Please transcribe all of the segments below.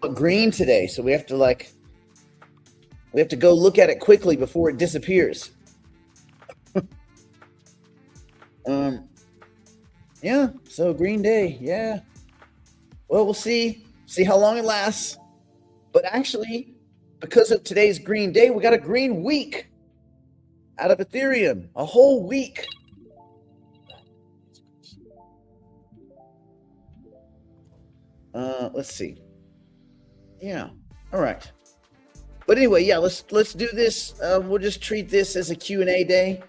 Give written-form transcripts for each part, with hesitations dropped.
up green today, so we have to go look at it quickly before it disappears. Yeah, so green day, yeah. Well, we'll see how long it lasts. But actually, because of today's green day, we got a green week out of Ethereum, a whole week. Let's see. Yeah. All right. But anyway, yeah, let's do this. We'll just treat this as a Q&A day.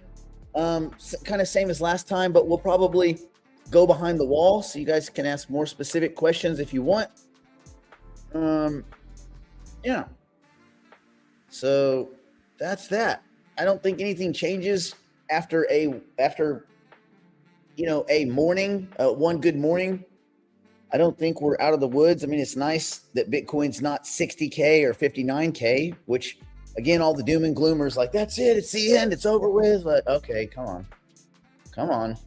Kind of same as last time, but we'll probably go behind the wall so you guys can ask more specific questions if you want. Yeah. So that's that. I don't think anything changes after a morning, one good morning. I don't think we're out of the woods. I mean, it's nice that Bitcoin's not 60K or 59K, which again, all the doom and gloomers like, that's it, it's the end, it's over with. But okay, come on.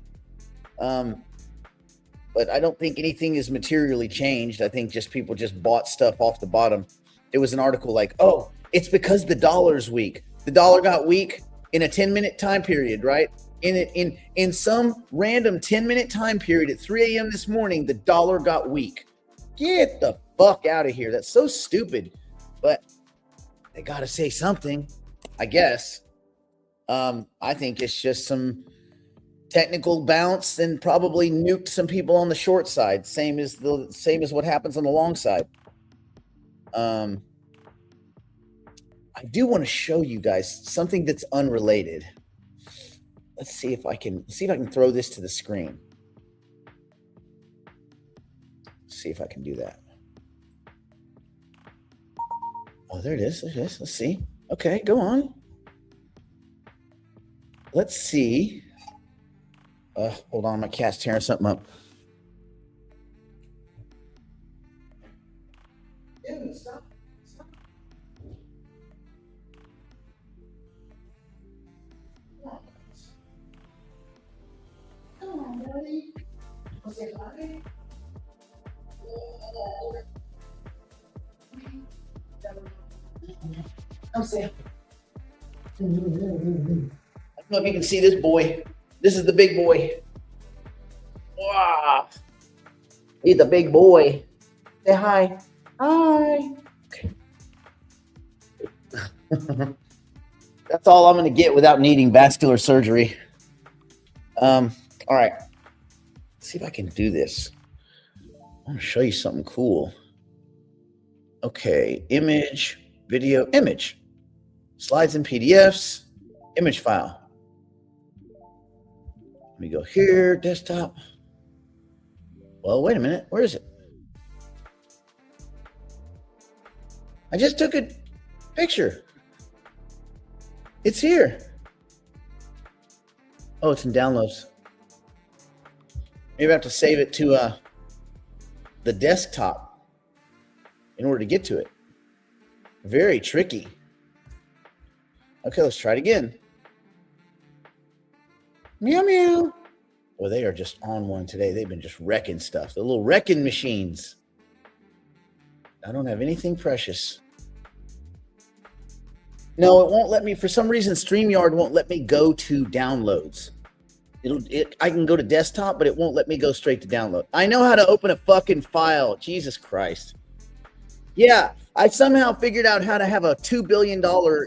But I don't think anything is materially changed. I think just people just bought stuff off the bottom. There was an article like, oh, it's because the dollar's weak. The dollar got weak in a 10-minute time period, right? In some random 10-minute time period at 3 a.m. this morning, the dollar got weak. Get the fuck out of here. That's so stupid. But they got to say something, I guess. I think it's just some technical bounce and probably nuked some people on the short side. Same as what happens on the long side. I do want to show you guys something that's unrelated. Let's see if I can throw this to the screen. See if I can do that. Oh, there it is. Let's see. Okay, go on. Let's see. Hold on, my cat's tearing something up. Dude, stop. Come on, buddy. Wanna say hi? Come say hi. I don't know if you can see this boy. This is the big boy. Wow. He's the big boy. Say hi. Hi. Okay. That's all I'm going to get without needing vascular surgery. All right. Let's see if I can do this. I want to show you something cool. Okay. Image, video, image. Slides and PDFs. Image file. Let me go here, desktop. Well, wait a minute. Where is it? I just took a picture. It's here. Oh, it's in downloads. Maybe I have to save it to the desktop in order to get to it. Very tricky. Okay, let's try it again. Meow, meow. Well, they are just on one today. They've been just wrecking stuff. The little wrecking machines. I don't have anything precious. No, it won't let me. For some reason, StreamYard won't let me go to downloads. I can go to desktop, but it won't let me go straight to download. I know how to open a fucking file. Jesus Christ. Yeah, I somehow figured out how to have a $2 billion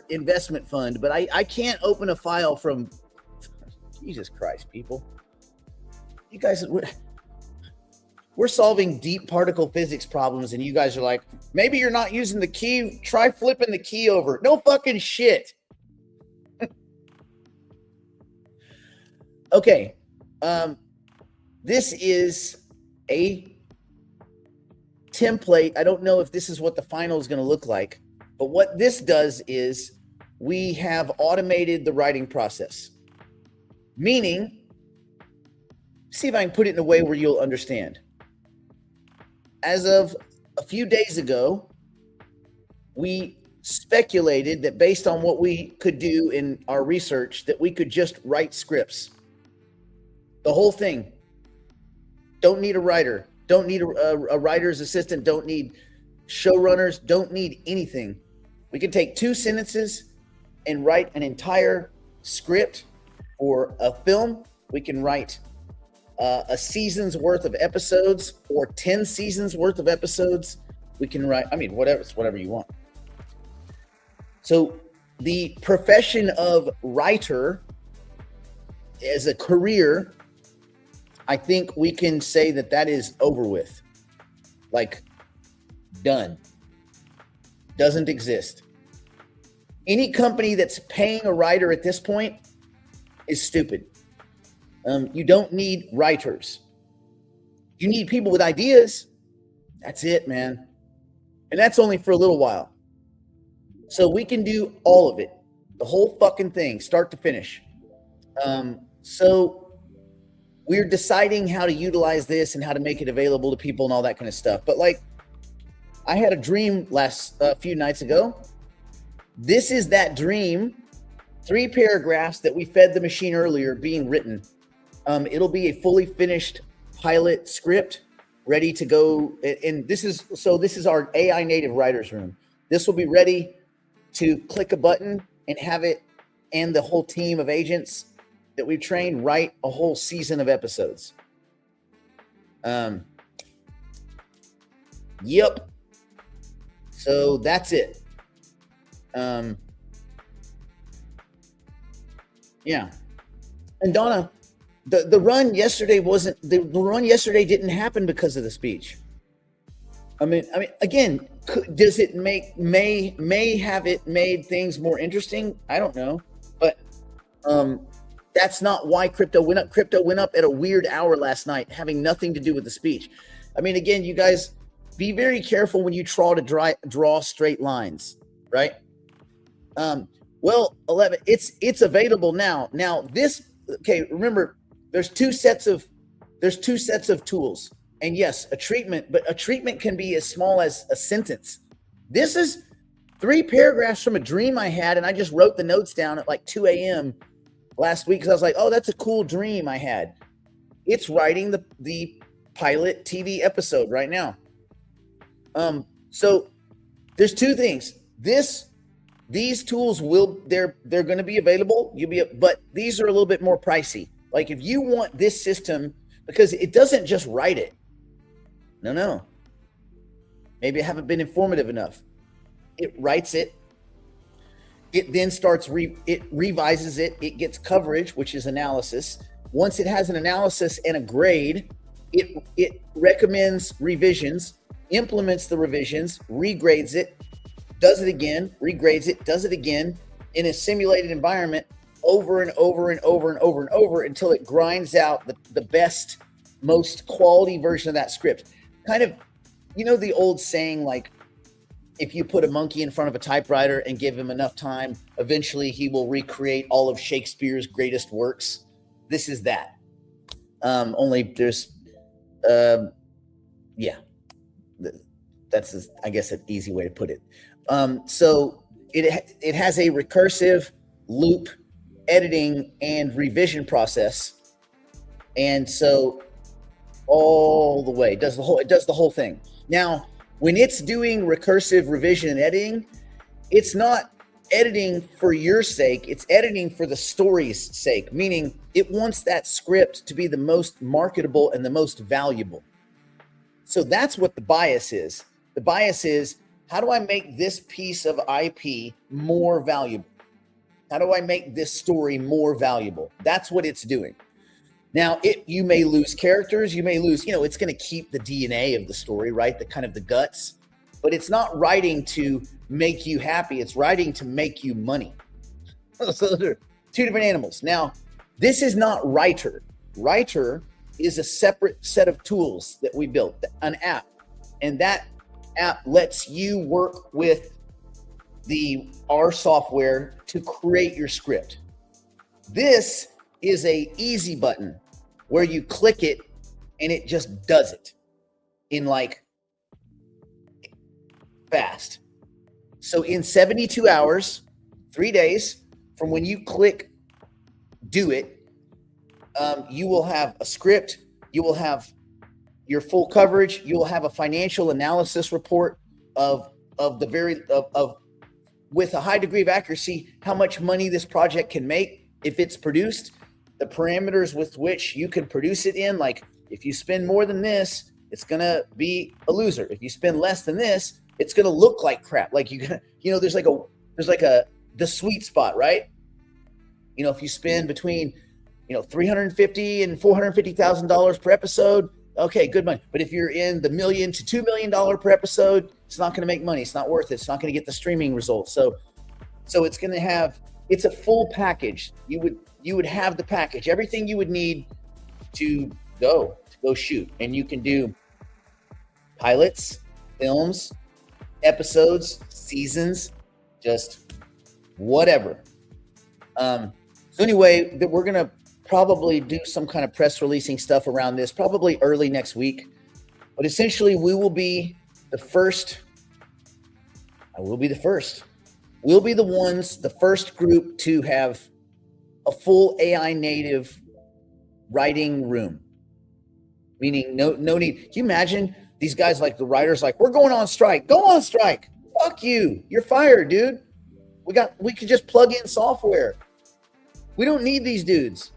investment fund, but I can't open a file from... Jesus Christ, people. You guys, we're solving deep particle physics problems, and you guys are like, maybe you're not using the key. Try flipping the key over. No fucking shit. Okay. This is a template. I don't know if this is what the final is going to look like, but what this does is we have automated the writing process. Meaning, see if I can put it in a way where you'll understand. As of a few days ago, we speculated that based on what we could do in our research, that we could just write scripts. The whole thing. Don't need a writer. Don't need a writer's assistant. Don't need Showrunners don't need anything. We can take 2 sentences and write an entire script for a film. We can write a season's worth of episodes or 10 seasons worth of episodes. We can write, whatever, it's whatever you want. So the profession of writer as a career, I think we can say that is over with. Like, done. Doesn't exist. Any company that's paying a writer at this point is stupid. You don't need writers. You need people with ideas. That's it, man. And that's only for a little while. So we can do all of it, the whole fucking thing, start to finish. So we're deciding how to utilize this and how to make it available to people and all that kind of stuff. But like, I had a dream a few nights ago. This is that dream. 3 paragraphs that we fed the machine earlier being written. It'll be a fully finished pilot script ready to go. And this is our AI native writer's room. This will be ready to click a button and have it and the whole team of agents that we've trained write a whole season of episodes. Yep. So that's it. Yeah. And Donna, the run yesterday didn't happen because of the speech. Again, does it may have it made things more interesting? I don't know, but that's not why crypto went up. Crypto went up at a weird hour last night, having nothing to do with the speech. Again, you guys be very careful when you try to draw straight lines, right? Well, 11, it's available now. Now remember, there's two sets of tools. And yes, a treatment, but a treatment can be as small as a sentence. This is 3 paragraphs from a dream I had, and I just wrote the notes down at like 2 a.m. last week because I was like, oh, that's a cool dream I had. It's writing the pilot TV episode right now. So there's 2 things. These tools they're going to be available. But these are a little bit more pricey. Like if you want this system, because it doesn't just write it. No. Maybe I haven't been informative enough. It writes it. It then it revises it. It gets coverage, which is analysis. Once it has an analysis and a grade, it recommends revisions, implements the revisions, regrades it, does it again, regrades it, does it again in a simulated environment over and over and over and over and over until it grinds out the best, most quality version of that script. Kind of, the old saying, like, if you put a monkey in front of a typewriter and give him enough time, eventually he will recreate all of Shakespeare's greatest works. This is that. Only there's, that's, I guess, an easy way to put it. So it has a recursive loop editing and revision process. And so all the way, it does the whole thing. Now, when it's doing recursive revision and editing, it's not editing for your sake, it's editing for the story's sake, meaning it wants that script to be the most marketable and the most valuable. So that's what the bias is. The bias is, how do I make this piece of IP more valuable? How do I make this story more valuable? That's what it's doing. Now, you may lose characters, you may lose, it's going to keep the DNA of the story, right? The kind of the guts, but it's not writing to make you happy. It's writing to make you money. So they're 2 different animals. Now, this is not Writer. Writer is a separate set of tools that we built, an app. And that app lets you work with our software to create your script. This is a easy button where you click it and it just does it in like fast. So in 72 hours, 3 days from when you click do it, you will have a script, you will have your full coverage, you will have a financial analysis report, of the very of with a high degree of accuracy how much money this project can make if it's produced, the parameters with which you can produce it in. Like if you spend more than this, it's gonna be a loser. If you spend less than this, it's gonna look like crap. Like there's like the sweet spot, right? If you spend between $350,000 and $450,000 per episode, okay, good money. But if you're in the $1 million to $2 million per episode, it's not going to make money. It's not worth it. It's not going to get the streaming results. So it's going to have, it's a full package. You would have the package, everything you would need to go shoot. And you can do pilots, films, episodes, seasons, just whatever. So anyway, we're going to probably do some kind of press releasing stuff around this, probably early next week. But essentially, we will be the first. I will be the first. We'll be the first group to have a full AI native writing room. Meaning no need. Can you imagine these guys, like the writers, like, we're going on strike. Go on strike. Fuck you. You're fired, dude. We could just plug in software. We don't need these dudes.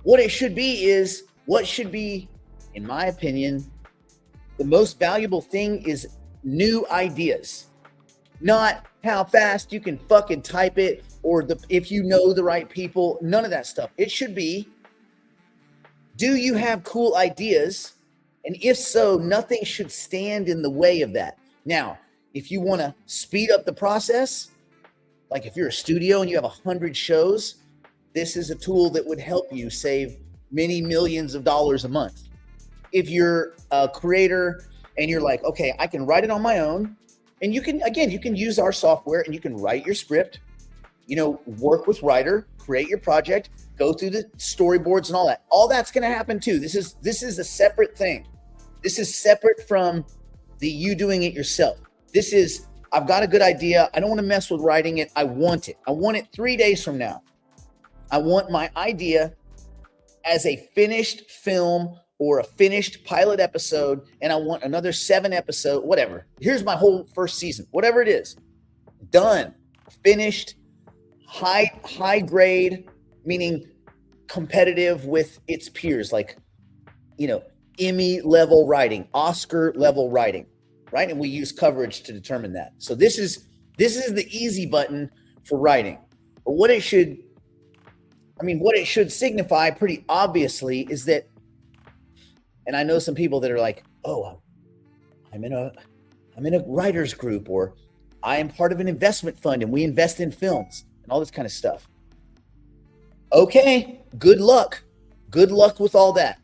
What it should be is, what should be, in my opinion, the most valuable thing is new ideas. Not how fast you can fucking type it, or if you know the right people. None of that stuff. It should be, do you have cool ideas? And if so, nothing should stand in the way of that. Now, if you want to speed up the process, like if you're a studio and you have 100 shows, this is a tool that would help you save many millions of dollars a month. If you're a creator and you're like, okay, I can write it on my own, and you can use our software and you can write your script, work with Writer, create your project, go through the storyboards and all that. All that's going to happen too. This is a separate thing. This is separate from the you doing it yourself. This is, I've got a good idea. I don't want to mess with writing it. I want it. I want it 3 days from now. I want my idea as a finished film or a finished pilot episode, and I want another 7 episode, whatever. Here's my whole first season, whatever it is. Done, finished, high grade, meaning competitive with its peers, like, Emmy level writing, Oscar level writing, right? And we use coverage to determine that. So this is the easy button for writing. But what it should signify pretty obviously is that, and I know some people that are like, oh, I'm in a writer's group, or I am part of an investment fund and we invest in films and all this kind of stuff. Okay, good luck. Good luck with all that.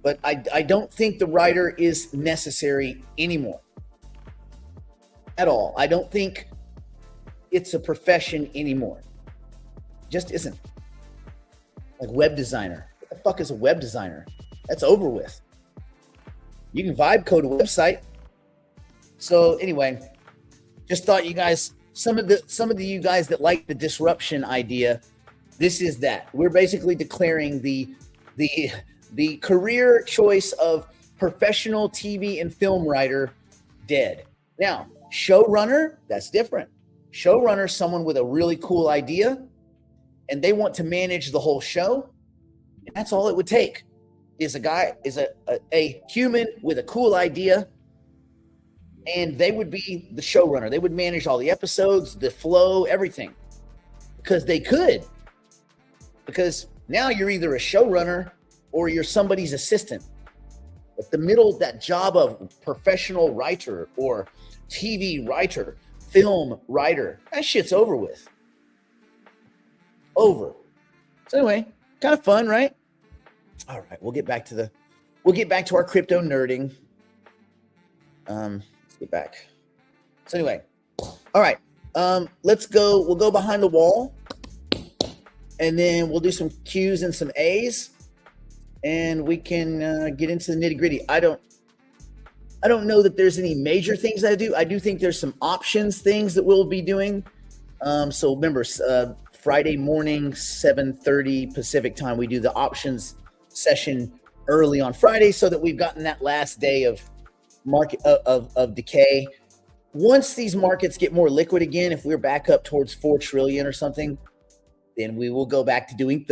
But I don't think the writer is necessary anymore at all. I don't think it's a profession anymore. Just isn't. Like web designer. What the fuck is a web designer? That's over with. You can vibe code a website. So anyway, just thought you guys, some of you guys that like the disruption idea, this is that. We're basically declaring the career choice of professional TV and film writer dead. Now, showrunner, that's different. Showrunner, someone with a really cool idea, and they want to manage the whole show. And that's all it would take, is a human with a cool idea, and they would be the showrunner. They would manage all the episodes, the flow, everything, because they could. Because now you're either a showrunner or you're somebody's assistant. But that job of professional writer or TV writer, film writer, that shit's over with. Over. So anyway, kind of fun, right? All right, we'll get back to our crypto nerding. Let's get back. So anyway, all right, let's go. We'll go behind the wall, and then we'll do some Q's and some A's, and we can get into the nitty gritty. I don't know that there's any major things I do. I do think there's some options things that we'll be doing. So remember, Friday morning, 7:30 Pacific time, we do the options session early on Friday, so that we've gotten that last day of market of decay. Once these markets get more liquid again, if we're back up towards 4 trillion or something, then we will go back to doing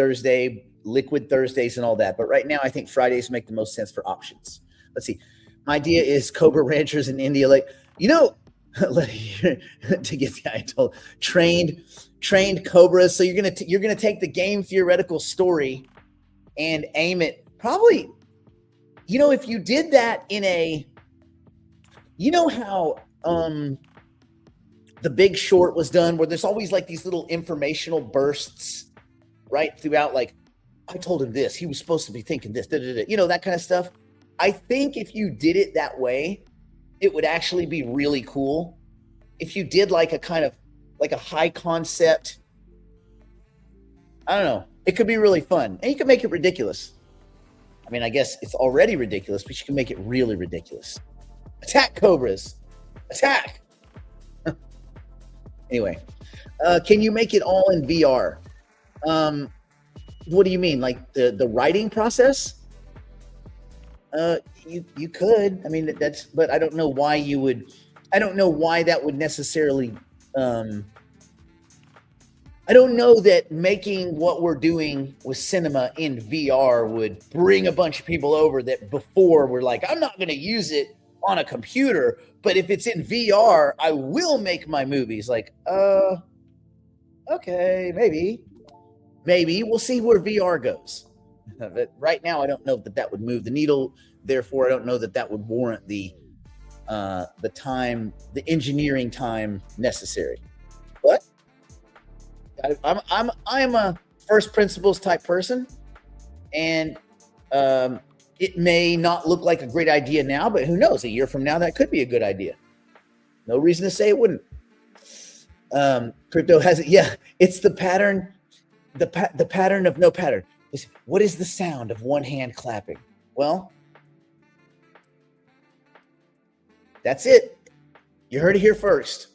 liquid Thursdays and all that. But right now, I think Fridays make the most sense for options. Let's see. My idea is Cobra ranchers in India, like, to get the idol, trained cobras. So you're gonna take the game theoretical story and aim it probably, if you did that in a, how The Big Short was done, where there's always like these little informational bursts right throughout, like, I told him this, he was supposed to be thinking this, that kind of stuff. I think if you did it that way, it would actually be really cool. If you did like a kind of like a high concept, I don't know, it could be really fun. And you can make it ridiculous. I mean, I guess it's already ridiculous, but you can make it really ridiculous. Attack cobras. Attack. Anyway, can you make it all in VR? What do you mean? Like the writing process? You could. I mean, but I don't know why you would. I don't know why that would necessarily. I don't know that making what we're doing with cinema in VR would bring a bunch of people over that before were like, I'm not going to use it on a computer, but if it's in VR, I will make my movies. Like, okay, maybe we'll see where VR goes. But right now, I don't know that would move the needle. Therefore, I don't know that would warrant the time, the engineering time necessary. But I'm a first principles type person, and it may not look like a great idea now, but who knows? A year from now, that could be a good idea. No reason to say it wouldn't. Crypto has it. Yeah, it's the pattern. The pattern of no pattern. What is the sound of one hand clapping? Well, that's it. You heard it here first.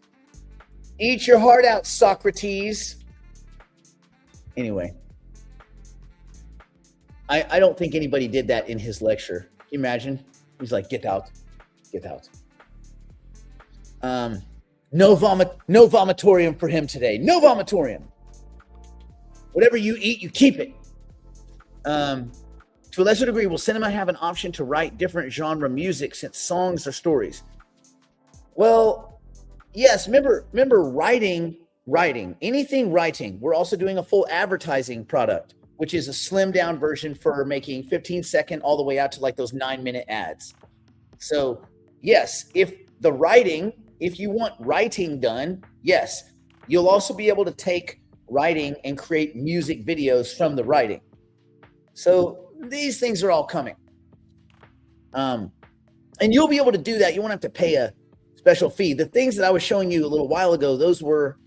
Eat your heart out, Socrates. Anyway, I don't think anybody did that in his lecture. Can you imagine? He's like, get out. No vomitorium for him today. No vomitorium. Whatever you eat, you keep it. To a lesser degree, will cinema have an option to write different genre music since songs are stories? Well, yes. Remember writing, anything writing. We're also doing a full advertising product, which is a slimmed down version for making 15-second all the way out to like those 9-minute ads. So yes, if you want writing done, yes, you'll also be able to take writing and create music videos from the writing. So these things are all coming. And you'll be able to do that. You won't have to pay a special fee. The things that I was showing you a little while ago, those were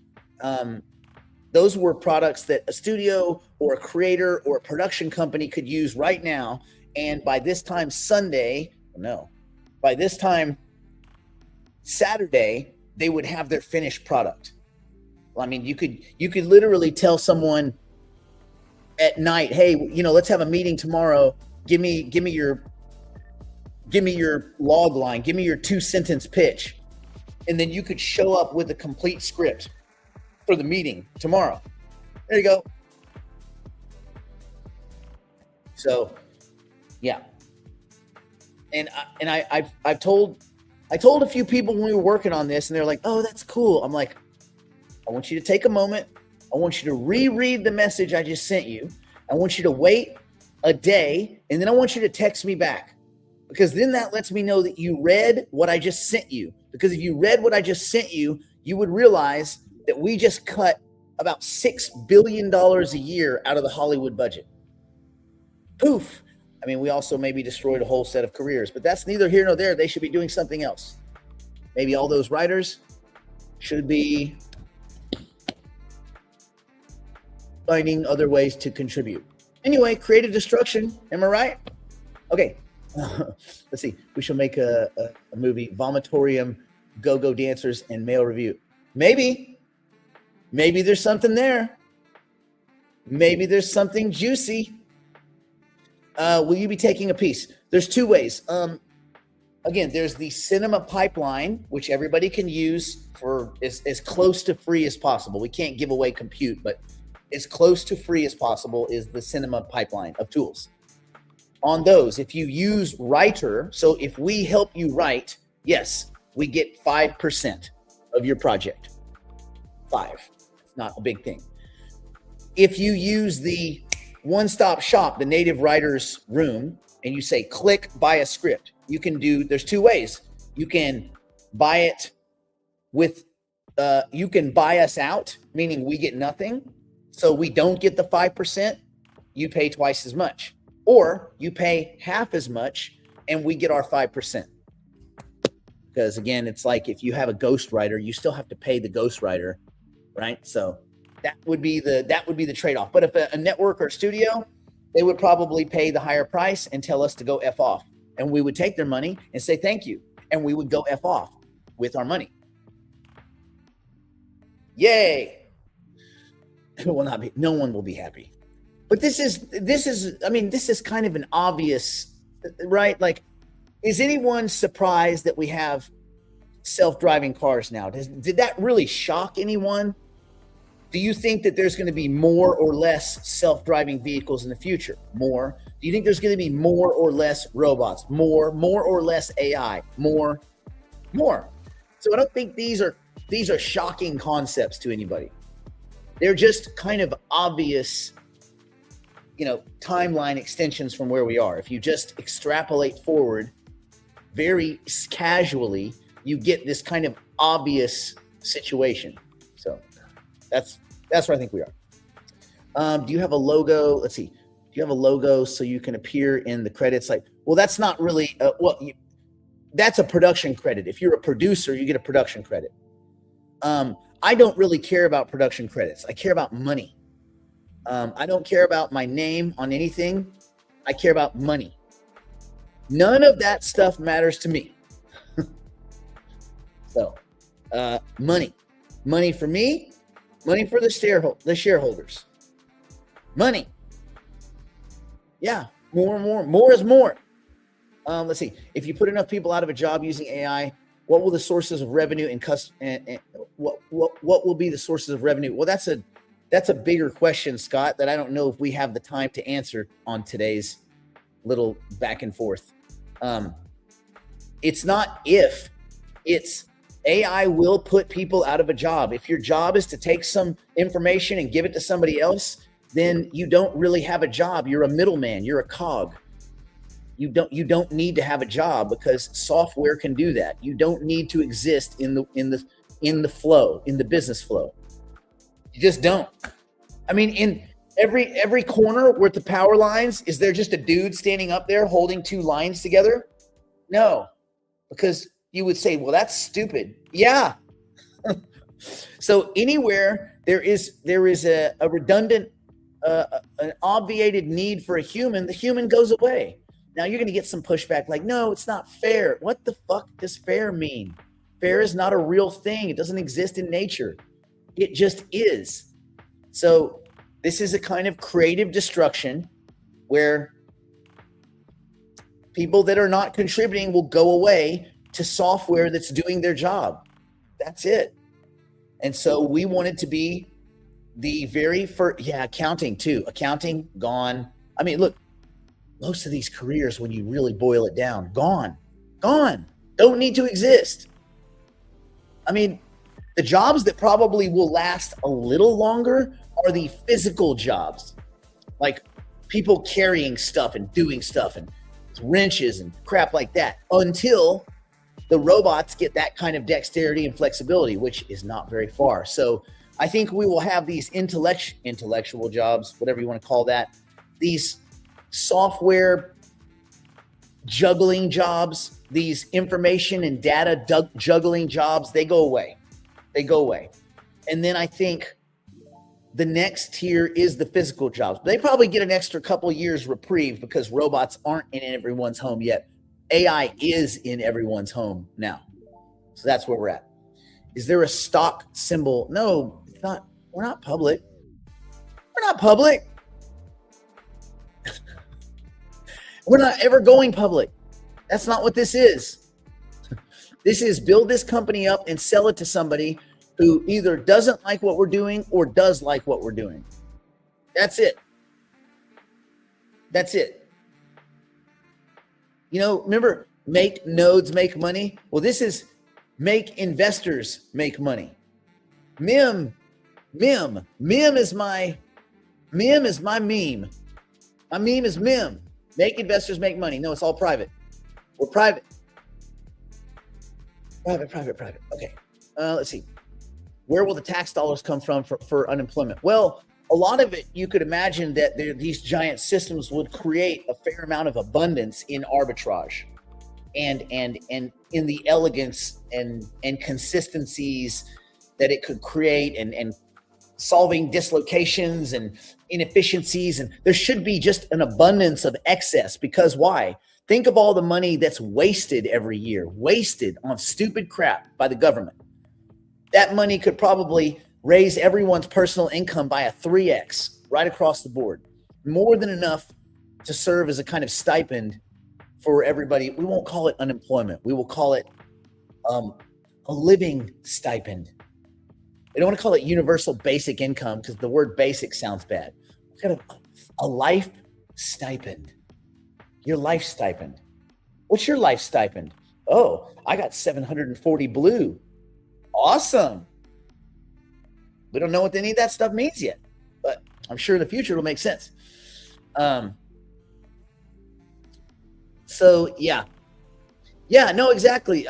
products that a studio or a creator or a production company could use right now. And by this time Saturday, they would have their finished product. Well, I mean, you could literally tell someone at night, hey, let's have a meeting tomorrow. Give me your log line. Give me your 2-sentence pitch. And then you could show up with a complete script for the meeting tomorrow. There you go. So, yeah. And I've told a few people when we were working on this, and they're like, "Oh, that's cool." I'm like, I want you to take a moment. I want you to reread the message I just sent you. I want you to wait a day, and then I want you to text me back, because then that lets me know that you read what I just sent you. Because if you read what I just sent you, you would realize that we just cut about $6 billion a year out of the Hollywood budget. Poof. I mean, we also maybe destroyed a whole set of careers, but that's neither here nor there. They should be doing something else. Maybe all those writers should be finding other ways to contribute. Anyway, creative destruction. Am I right? Okay. Let's see. We shall make a movie, Vomitorium, Go-Go Dancers, and Male Review. Maybe there's something there. Maybe there's something juicy. Will you be taking a piece? There's two ways. again, there's the Cinema Pipeline, which everybody can use for as close to free as possible. We can't give away compute, but as close to free as possible is the Cinema Pipeline of tools. On those, if you use Writer, so if we help you write, yes, we get 5% of your project. 5, not a big thing. If you use the one-stop shop, the Native Writers Room, and you say, click, buy a script, you can do, there's 2 ways. You can buy it with, you can buy us out, meaning we get nothing. So we don't get the 5%, you pay twice as much. Or you pay half as much and we get our 5%. Because again, it's like if you have a ghostwriter, you still have to pay the ghostwriter, right? So that would be the trade-off. But if a network or studio, they would probably pay the higher price and tell us to go F off. And we would take their money and say thank you. And we would go F off with our money. Yay. It will not be, no one will be happy. But this is kind of an obvious, right? Like, is anyone surprised that we have self-driving cars now? Did that really shock anyone? Do you think that there's going to be more or less self-driving vehicles in the future? More. Do you think there's going to be more or less robots? More or less AI? More. So I don't think these are shocking concepts to anybody. They're just kind of obvious, timeline extensions from where we are. If you just extrapolate forward very casually, you get this kind of obvious situation. So that's where I think we are. Do you have a logo? Let's see. Do you have a logo so you can appear in the credits? Like, well, that's not really, that's a production credit. If you're a producer, you get a production credit. I don't really care about production credits. I care about money. I don't care about my name on anything. I care about money. None of that stuff matters to me. So, money for me, money for the shareholders. Money. Yeah, more is more. Let's see. If you put enough people out of a job using AI, what will the sources of revenue and what will be the sources of revenue? Well, that's a bigger question, Scott, that I don't know if we have the time to answer on today's little back and forth. It's not if, it's AI will put people out of a job. If your job is to take some information and give it to somebody else, then you don't really have a job. You're a middleman. You're a cog. You don't need to have a job because software can do that. You don't need to exist in the flow, in the business flow. You just don't. I mean, in every corner with the power lines, is there just a dude standing up there holding 2 lines together? No, because you would say, well, that's stupid. Yeah. So anywhere there is a redundant, an obviated need for a human, the human goes away. Now you're going to get some pushback like, no, it's not fair. What the fuck does fair mean? Fair is not a real thing. It doesn't exist in nature. It just is. So this is a kind of creative destruction where people that are not contributing will go away to software that's doing their job. That's it. And so we wanted to be the very first, accounting too. Accounting, gone. I mean, look, most of these careers, when you really boil it down, gone, don't need to exist. I mean, the jobs that probably will last a little longer are the physical jobs, like people carrying stuff and doing stuff and wrenches and crap like that, until the robots get that kind of dexterity and flexibility, which is not very far. So I think we will have these intellectual jobs, whatever you want to call that, these software juggling jobs, these information and data juggling jobs, they go away. And then I think the next tier is the physical jobs. They probably get an extra couple years reprieve because robots aren't in everyone's home yet. AI is in everyone's home now. So that's where we're at. Is there a stock symbol? No, it's not. We're not public. We're not ever going public. That's not what this is. This is build this company up and sell it to somebody who either doesn't like what we're doing or does like what we're doing. That's it. That's it. You know, remember, make nodes make money? Well, this is make investors make money. Meme is my meme. My meme is meme. Make investors make money. No, it's all private. We're private. Private. Okay. Let's see. Where will the tax dollars come from for unemployment? Well, a lot of it, you could imagine that these giant systems would create a fair amount of abundance in arbitrage and in the elegance and consistencies that it could create and solving dislocations and inefficiencies. And there should be just an abundance of excess, because why? Think of all the money that's wasted every year, wasted on stupid crap by the government. That money could probably raise everyone's personal income by a 3x right across the board. More than enough to serve as a kind of stipend for everybody. We won't call it unemployment. We will call it a living stipend. We don't want to call it universal basic income because the word basic sounds bad. We've got a life stipend. Your life stipend. What's your life stipend? Oh, I got 740 blue. Awesome. We don't know what any of that stuff means yet, but I'm sure in the future it'll make sense. So yeah, no, exactly.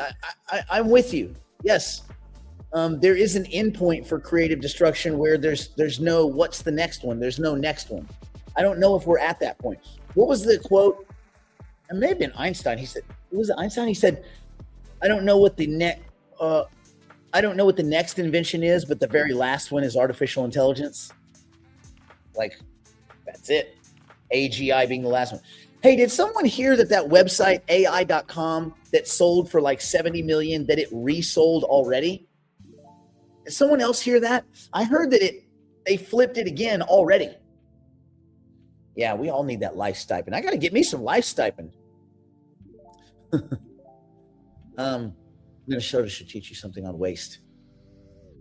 I'm with you. Yes. There is an endpoint for creative destruction where there's no what's the next one. There's no next one. I don't know if we're at that point. What was the quote? It may have been Einstein. He said, was it Einstein? He said, I don't know what the next invention is, but the very last one is artificial intelligence. Like, that's it. AGI being the last one. Hey, did someone hear that website AI.com that sold for like 70 million, that it resold already? Did someone else hear that? I heard that they flipped it again already. Yeah, we all need that life stipend. I got to get me some life stipend. Minnesota should teach you something on waste.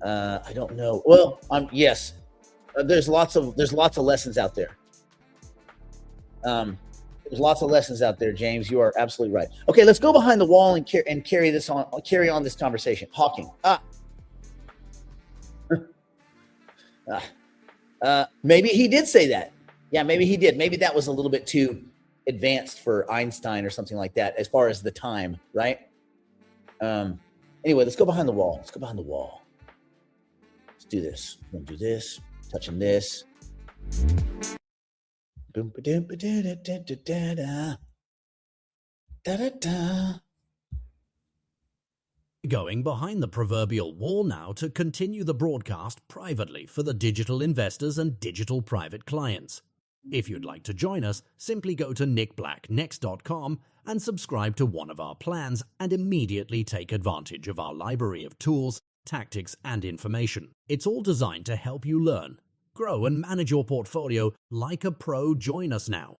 I don't know. Well, yes. There's lots of lessons out there. There's lots of lessons out there, James. You are absolutely right. Okay, let's go behind the wall and carry on this conversation. Hawking. Maybe he did say that. Yeah, maybe he did. Maybe that was a little bit too advanced for Einstein or something like that, as far as the time, right? Anyway, let's go behind the wall. Let's do this. We're gonna do this. Touching this. Boom, ba-dum, ba-da-da-da-da-da. Da-da-da. Going behind the proverbial wall now to continue the broadcast privately for the digital investors and digital private clients. If you'd like to join us, simply go to nickblacknext.com and subscribe to one of our plans and immediately take advantage of our library of tools, tactics, and information. It's all designed to help you learn, grow, and manage your portfolio like a pro. Join us now.